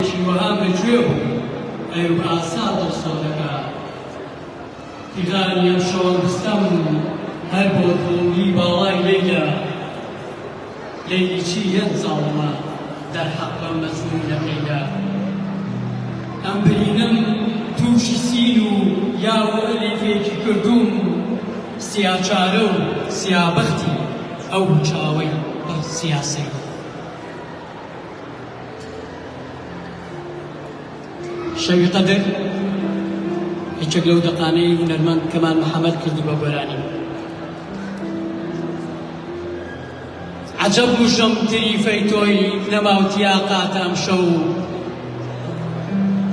وهام الجوب أيوب آساد الصدقة تغاني يمشون بستم هربوتهم لي بالاي ليلة ليلي شي ينظلم در حق مسنون قيدا أم برينم توشي سينو يا وألفيك كردوم سيا چارو سيا بختي أو چاوي سياسي شوي قدر هيك لو دقاني ونرمان كمان محمد كردي بابراني عجب مجم تري فيتوي نما وتياقات أمشو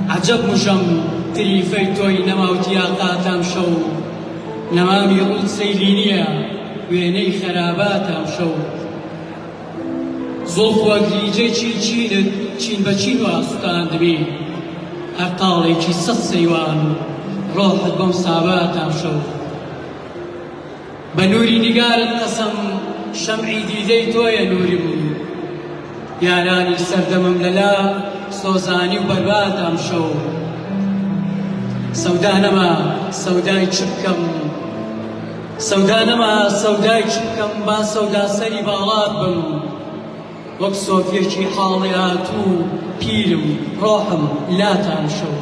عجب مجم تري فيتوي نما وتياقات أمشو نمامي رود سيلينيا ويني خرابات أمشو زلف وقريجي چين بچين واسطان دبي هرطالي چي ست سيوان روح بم صابات أمشو بنوري نقار القسم شمعي ديديتو يا نوري يا راني سردمم للا سوزاني وبربات أمشو سودانما سوداي چبكم سودانما سوداي چبكم با سودا سري بالات بم وەک سۆفیەکی حاڵی هاتوو پیرم ڕۆحم لا تامشەو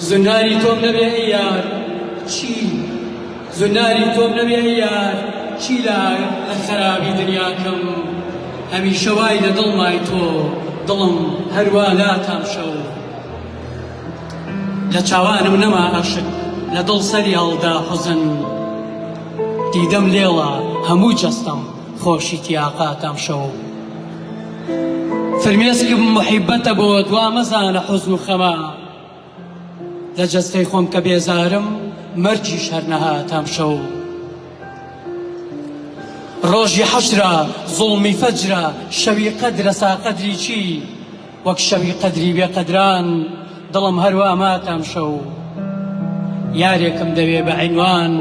زناری تۆم نەبێ ئەی یار چی زناری تۆم نەبێ ئەی یار چی لە خەرابی دنیاکەم هەمیشە وای لە دڵمای تۆ دڵم هەروە لا تامشەو لە چاوانم نەما عاشق لە دڵ سەری هەڵدا حوزن دیدەم لێڵە هەموو جەستەم خۆشی تیاقاتم شەو فرمێسکم محیبەتە بۆ دوا مەزانە حوزن و خەما لە جەستەی خۆم کە بێزارم مەرجیش هەر نەهاتام شەو ڕۆژی حەشرە زوڵمی فەجرە شەوی قەدرە سا قەدری چی وەک شەوی قەدری بێقەدران دڵم هەروە ماتام شەو یارێکم دەوێ بە عینوان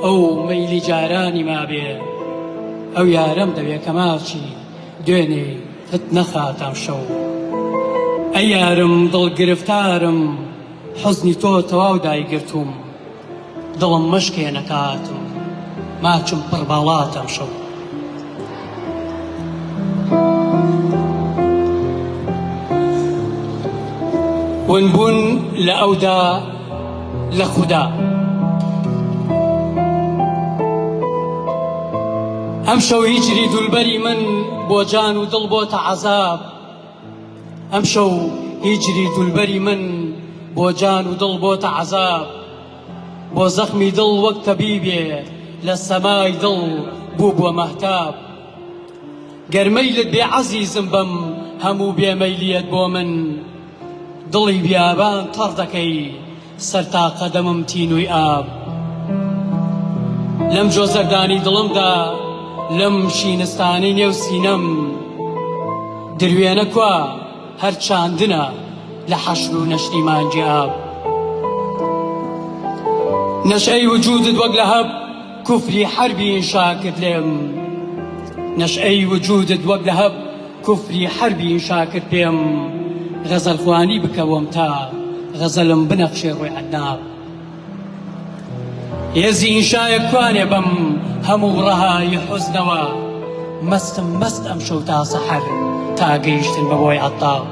ئەو مەیلی جارانی مابێ ئەو یارم دەوێ کە ماچی دوێنێ هت نەخاتام شەو ئەی یارم دڵگرفتارم حوزنی تۆ تەواو دایگرتوم دڵم مەشکێ نەکاتم ماچم پڕ باڵاتام شەو ونبوون لە ئەودا لە خودا ئەم شەو هیجری دولبەری من بۆ جان و دڵ بۆتە عەزاب ئەم شەو هیجری دولبەری من بۆ جان و دڵ بۆتە عەزاب بۆ زەخمی دڵ وەک تەبیبێ لە سەمای دڵ بوو بووە مەهتاب گەرمەیلت بێ عەزیزم بەم هەموو بێمەیلیەت بۆ من دڵی بیابان تەڕ دەکەی سەر تا قەدەمم تینووی ئاب لەم جۆزەردانی دڵمدا لەم شینستانی نێو سینەم دروێنە کوا هەر چاندنە لە حەشر و نەشری مانگی ئاب نەشئەی وجودت وەک لە هەب کوفری حەربی ئینشا کرد لێم نەشئەی وجودت وەک لە هەب کوفری حەربی ئینشا کرد پێم غەزەلخوانی بکەوەم تا غەزەلم بنەخشێ ڕووی عەدناب هێزی ئینشایە کوانێ بەم هەموو ڕەهایی حوزنەوە مەستم مەست ئەم شەو تا سەحەر تا گەیشتن بەبۆی عەتاب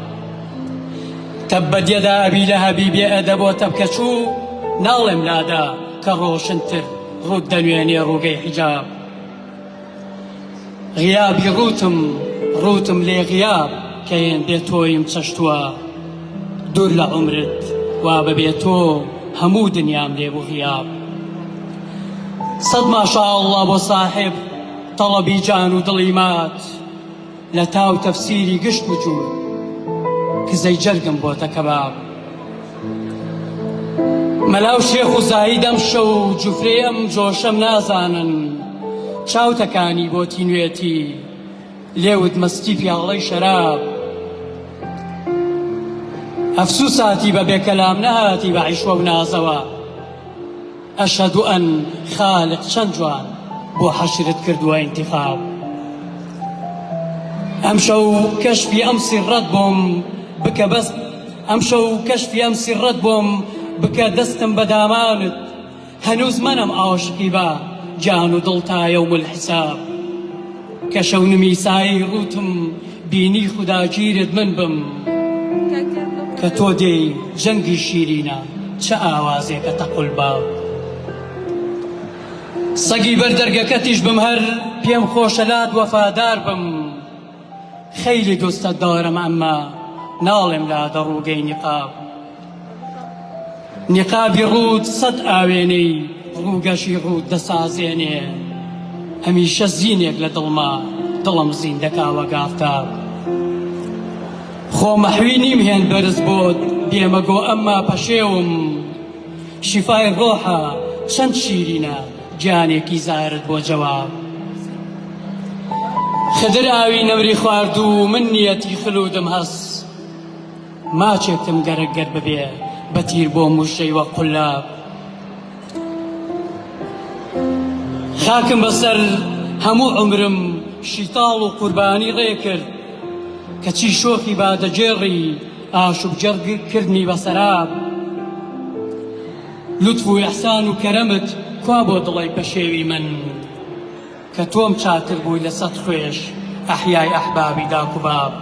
تەبەت یەدا ئەبی لەهەبی بێئەدەب و تەبکەچوو ناڵێم لادا کە ڕۆشنتر ڕووت دەنوێنێ ڕووگەی حیجاب غیابی ڕوتم لێ غیاب کە هێن بێ تۆیم چەشتووە دوور لە عومرت وا بەبێ تۆ هەموو دنیام لێ بوو غیاب سەد ماشاءالله بۆ ساحب تەڵەبی جان و دڵی مات لە تاو تەفسیری گشت وجود کزەی جەرگم بۆتە کەباب مەلاو شێخ و زاهیدەم شەو جوفرەی ئەم جۆشەم نازانن چاوتەکانی بۆ تینوێتی لێوت مەستی پیاڵەی شەراب ئەفسووساتی بە بێکەلام نەهاتی بە عیشوە و نازەوە ئەشهەد ئەن خالق چەند جوان بۆ حەشرت کردووە ئینتیخاب أمشوا كشفي أمسي الردبم بك بس أمشوا كشفي أمسي الردبم بك دستم بدامانت هنوز منم عاشقی با جان و دڵ تا یوم الحساب كشو نمی سای روتم بینی خدا گیرت من بم كتو دي جنگی شیرینا چه آوازه كتقل باب سەگی بەردەرگەکەتیش بم هەر پێم خۆشەلات وەفادار بم خەیلی دۆستە دارم ئەمما ناڵێم لا دەڕووگەی نیقاب نیقابی ڕوود سەد ئاوێنەی ڕووگەشی ڕوود دەسازێنێ هەمیشە زینێک لە دڵما دڵم زین دەکاوە گافتاب خۆ مەحوی نیم هێن بەرز بۆت بێمەگۆ ئەمما پەشێوم شیفای ڕۆحە چەند شیرینە جانێکی زارت بۆ جەواب خدر ئاوی نەوری خوارد و من نیەتی خلودم هەست ماچێکتم گەرەگەر ببێ بەتیر بۆ موشەی وە قولاب خاکم بەسەر هەموو عمرم شیتاڵ و قوربانی ڕێکرد کەچی شۆخی بادەجێڕی ئاشوب جەرگکردنی بەسەراب لوتف و ئیحسان و کەرەمت کوا بۆ دڵی پەشێوی من کە تۆم چاتر بووی لە سەد خوێش ئەحیای ئەحبابی داکوباب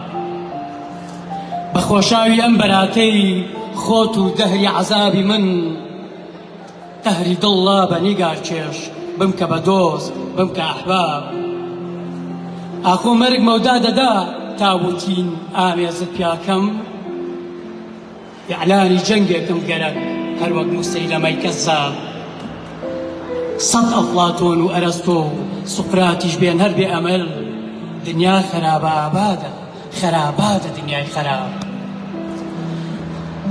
بە خۆشاوی ئەم بەراتەی خۆت و دەهری عەزابی من دەهری دڵڵا بە نیگار چێش بم کە بە دۆست بم کە ئەحباب ئاخۆ مەرگ مەودا دەدا تاوتین ئامێزت پیاکەم ئیعلانی جەنگێکم گەرەک هەر وەک موسەیلەمەی کەزاب سەد ئەفڵاتۆن و ئەرەستۆ سوقراتیش بێن هەر بێ ئەمەل دنیا خەرابە ئابادە خەراباتە دنیای خەراب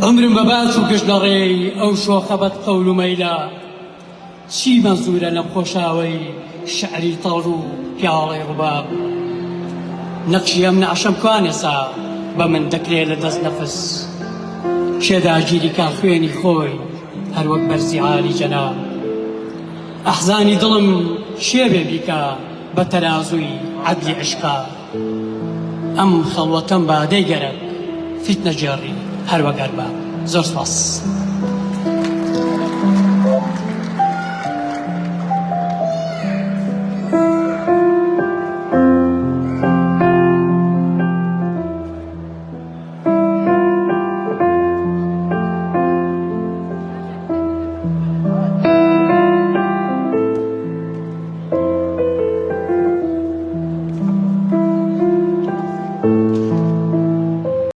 عمرم بە باش و گشت لە ڕێی ئەو شۆخە بەدقەول و مەیلا چی مەنزورە لەم خۆشاوەی شعری تەڵ و پیاڵەی ڕووباب نەقشی ئەم نەعشەم کوانێسا بە من دەکرێ لە دەست نەفس کێدا گیری کا خوێنی خۆی هەر وەک بەرزی عالی جەناب ئەحزانی دڵم شێوێ بیکە بە تەرازووی عەدلی عشقا ئەم خەڵوەتەم با دەیگەرێت فیت نەجێڕی هەر وەک ئەرباب زۆر سپاس